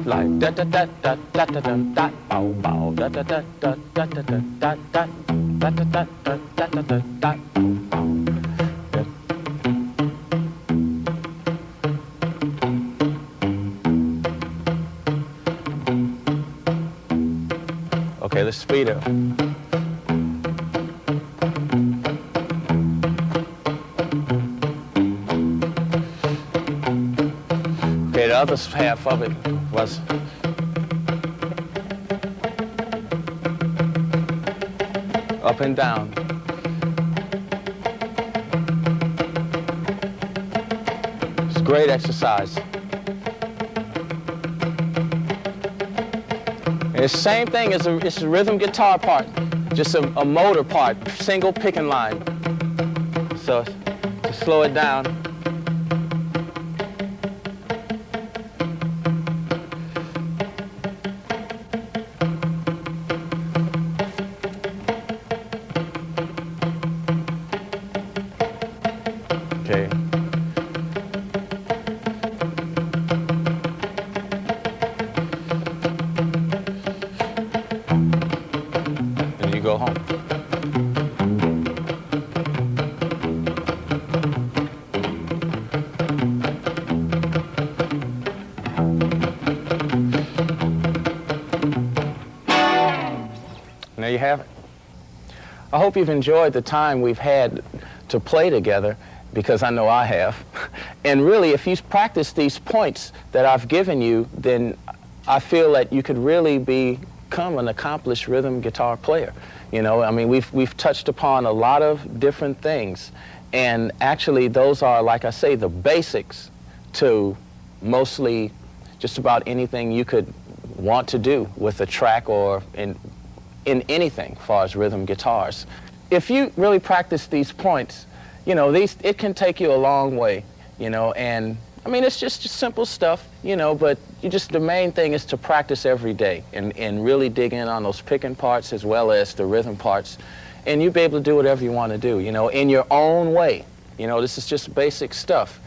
S1: Like da da da da da da da da bow bow da da da da da da da da da da da da da da da da. Okay, let's speed up. Okay, the other half of it was up and down. It's a great exercise. It's the same thing as it's a rhythm guitar part, just a motor part, single picking line. So to slow it down. Okay. Go home. There you have it. I hope you've enjoyed the time we've had to play together, because I know I have. And really, if you practice these points that I've given you, then I feel that you could really become an accomplished rhythm guitar player. You know, I mean, we've touched upon a lot of different things, and actually those are, like I say, the basics to mostly just about anything you could want to do with a track or in anything as far as rhythm guitars. If you really practice these points, you know, it can take you a long way, you know, and I mean, it's just simple stuff, you know, but the main thing is to practice every day and really dig in on those picking parts as well as the rhythm parts, and you'll be able to do whatever you want to do, you know, in your own way. You know, this is just basic stuff.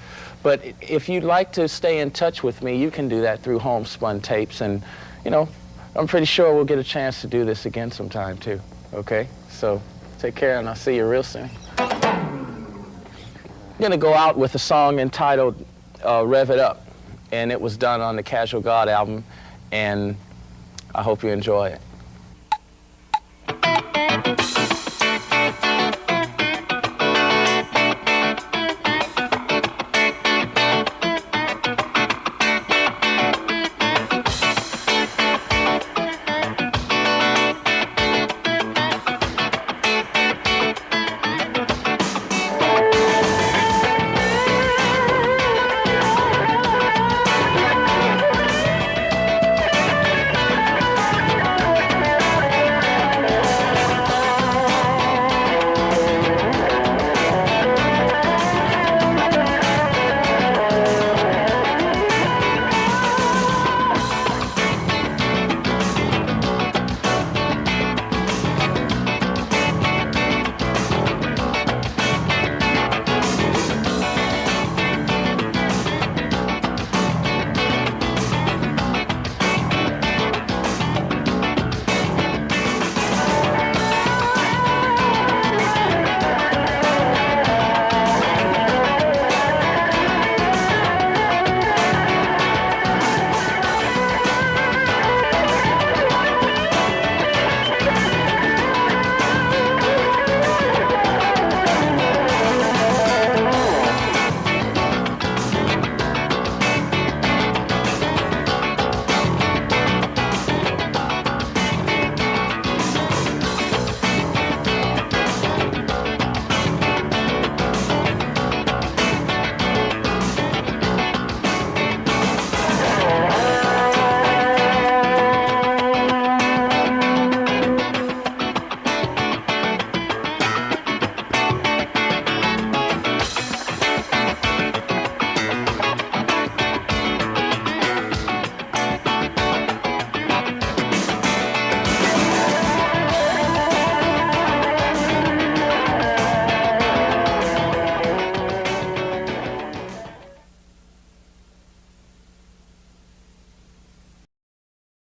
S1: But if you'd like to stay in touch with me, you can do that through homespun tapes, and, you know, I'm pretty sure we'll get a chance to do this again sometime too, okay? So take care, and I'll see you real soon. I'm going to go out with a song entitled Rev It Up, and it was done on the Casual God album, and I hope you enjoy it.